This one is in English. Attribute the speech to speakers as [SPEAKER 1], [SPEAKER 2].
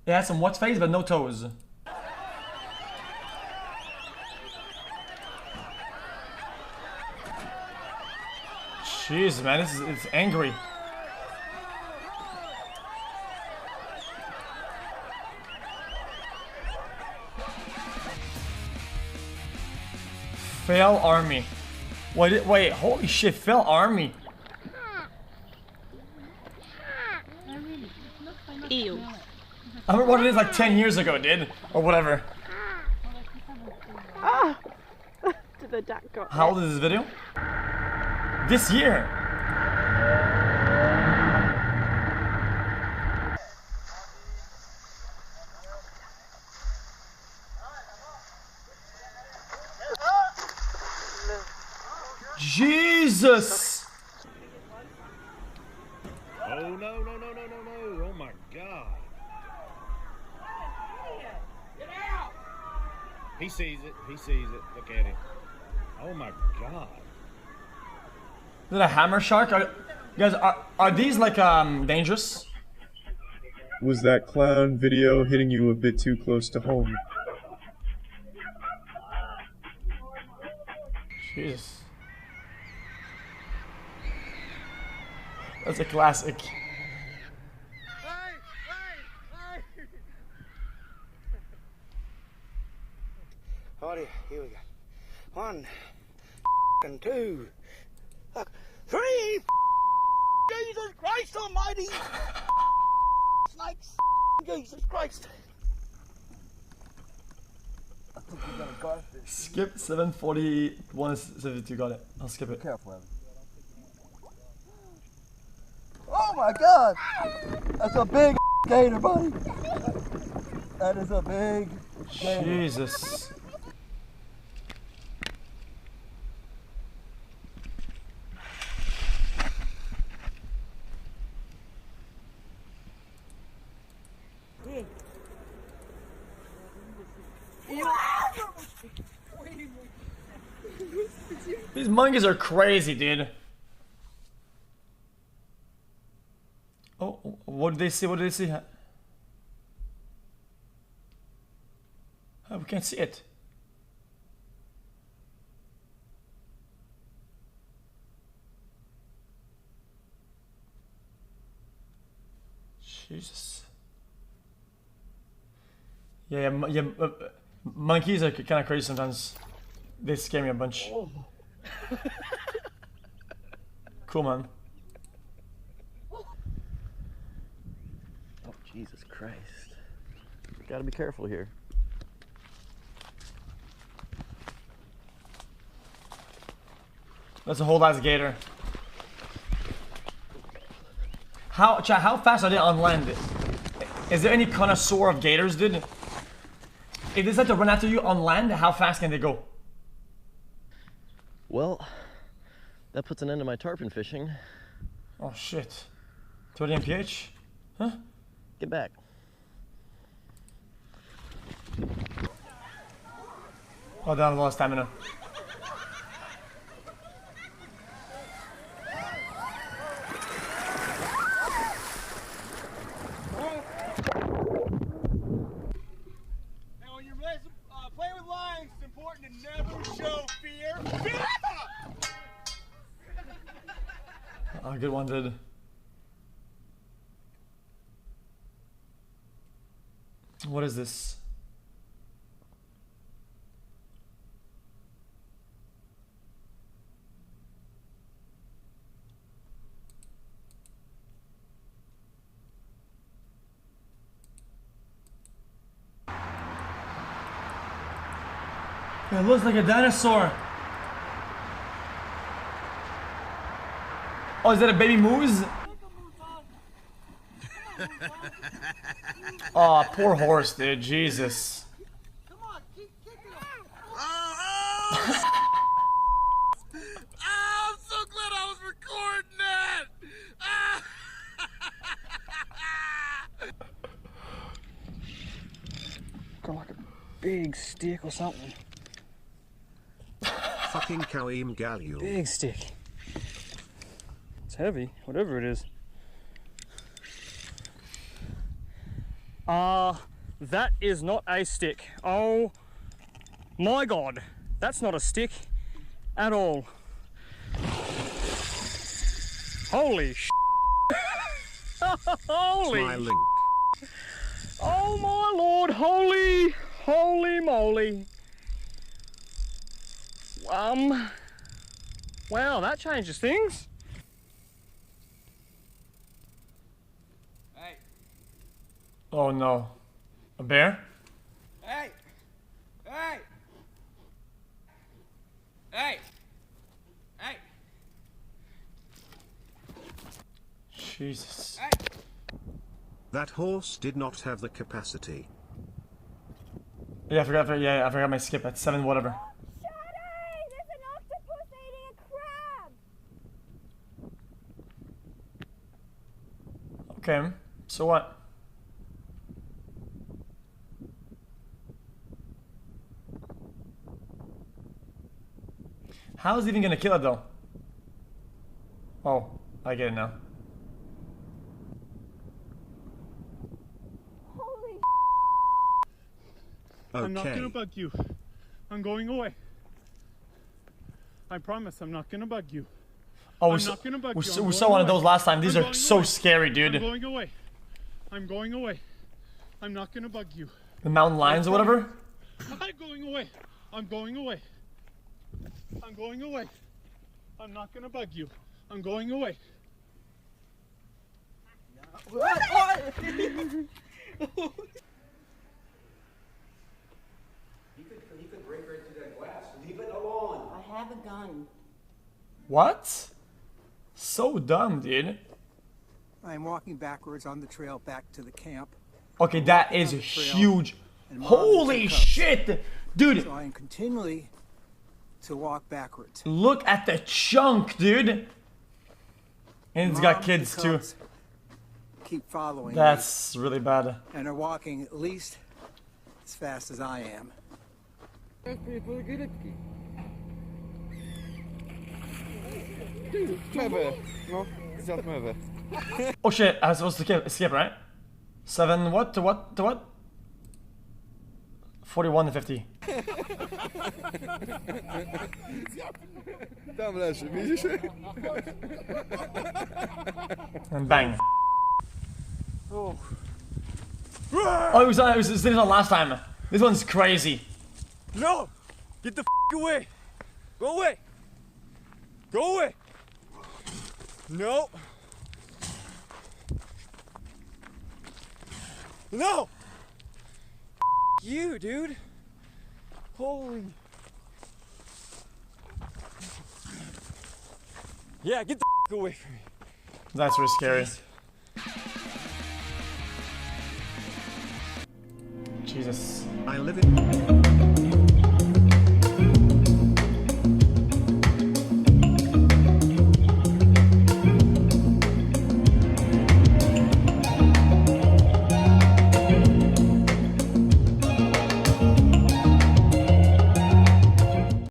[SPEAKER 1] It has some what's face, but no toes. Jeez, man, it's angry. Fail army. Wait, holy shit, fail army.
[SPEAKER 2] Ew.
[SPEAKER 1] I remember what it is like 10 years ago, dude. Or whatever.
[SPEAKER 2] Ah! The duck got
[SPEAKER 1] How old is this video? This year. Jesus!
[SPEAKER 3] Oh no. Oh my God. Get out! He sees it. Look at him. Oh my God.
[SPEAKER 1] Is it a hammer shark? Guys, are these like dangerous?
[SPEAKER 4] Was that clown video hitting you a bit too close to home?
[SPEAKER 1] Jesus. That's a classic.
[SPEAKER 5] Alrighty, here we go. 1, and 2, 3. Jesus Christ Almighty! Snakes! Jesus Christ! I think we got a garfish.
[SPEAKER 1] Skip 741 72. Got it. I'll skip it.
[SPEAKER 5] Careful, Evan. Oh my God! That's a big gator, buddy. That is a big gator.
[SPEAKER 1] Jesus. These monkeys are crazy, dude. Oh, what did they see? What did they see? Oh, we can't see it. Jesus. Yeah, monkeys are kind of crazy sometimes. They scare me a bunch.
[SPEAKER 5] Oh.
[SPEAKER 1] Cool, man.
[SPEAKER 6] Oh, Jesus Christ. Gotta be careful here.
[SPEAKER 1] That's a whole ass gator. How fast are they on land? Is there any connoisseur of gators, dude? If they decide to run after you on land, how fast can they go?
[SPEAKER 6] Well, that puts an end to my tarpon fishing.
[SPEAKER 1] Oh shit. 30 mph? Huh?
[SPEAKER 6] Get back.
[SPEAKER 1] Oh, down a lot of stamina.
[SPEAKER 3] Now, when you're playing with lions, it's important to never show fear.
[SPEAKER 1] Oh, good one, dude. What is this? It looks like a dinosaur. Oh, is that a baby moose? Oh, poor horse, dude. Jesus.
[SPEAKER 3] Come on, keep kicking him. Oh, I'm so glad I was recording that.
[SPEAKER 5] Got like a big stick or something.
[SPEAKER 7] Fucking Kaim Galil.
[SPEAKER 5] Big stick. It's heavy, whatever it is.
[SPEAKER 8] That is not a stick. Oh my god. That's not a stick at all. Holy sh**. Holy.
[SPEAKER 7] My link.
[SPEAKER 8] Oh my lord. Holy moly. Wow, that changes things.
[SPEAKER 3] Hey,
[SPEAKER 1] Oh no. A bear?
[SPEAKER 3] hey, hey, hey, hey,
[SPEAKER 1] Jesus.
[SPEAKER 3] hey.
[SPEAKER 7] That horse did not have the capacity.
[SPEAKER 1] Yeah, I forgot my skip at 7 whatever.
[SPEAKER 9] Shudder! There's an octopus eating a crab!
[SPEAKER 1] Okay, so what? How is he even gonna kill it though? Oh, I get it now.
[SPEAKER 9] Holy
[SPEAKER 10] I'm not
[SPEAKER 7] Okay.
[SPEAKER 10] gonna bug you. I'm going away. I promise I'm not gonna bug you.
[SPEAKER 1] Oh,
[SPEAKER 10] I'm not gonna bug you. I'm
[SPEAKER 1] we
[SPEAKER 10] going
[SPEAKER 1] saw one of
[SPEAKER 10] away.
[SPEAKER 1] those last time. These
[SPEAKER 10] I'm
[SPEAKER 1] are
[SPEAKER 10] going
[SPEAKER 1] so
[SPEAKER 10] away.
[SPEAKER 1] scary,
[SPEAKER 10] I'm
[SPEAKER 1] dude.
[SPEAKER 10] going away. I'm going away. I'm not gonna bug you.
[SPEAKER 1] The mountain lions or whatever?
[SPEAKER 10] I'm going away. I'm going away. I'm going away. I'm not gonna bug you. I'm going away.
[SPEAKER 5] He could break right through that glass. Leave it alone.
[SPEAKER 2] I have a gun.
[SPEAKER 1] What? So dumb, dude.
[SPEAKER 5] I am walking backwards on the trail back to the camp.
[SPEAKER 1] Okay, that is huge. Holy shit! Dude,
[SPEAKER 5] So I am continually to walk backwards.
[SPEAKER 1] look at the chunk, dude. And it's got
[SPEAKER 5] Mom,
[SPEAKER 1] kids
[SPEAKER 5] the
[SPEAKER 1] too.
[SPEAKER 5] cubs keep following me
[SPEAKER 1] That's really bad.
[SPEAKER 5] and are walking at least as fast as I am.
[SPEAKER 1] Oh shit, I was supposed to skip, right? 7 what to what to what? 41 to 50. And bang. Oh, it was this on last time. This one's crazy.
[SPEAKER 8] No! Get the f away! Go away! Go away! No! No! You, dude! Holy... Yeah, get the f away from me.
[SPEAKER 1] That's really scary. Jesus.
[SPEAKER 7] I live in...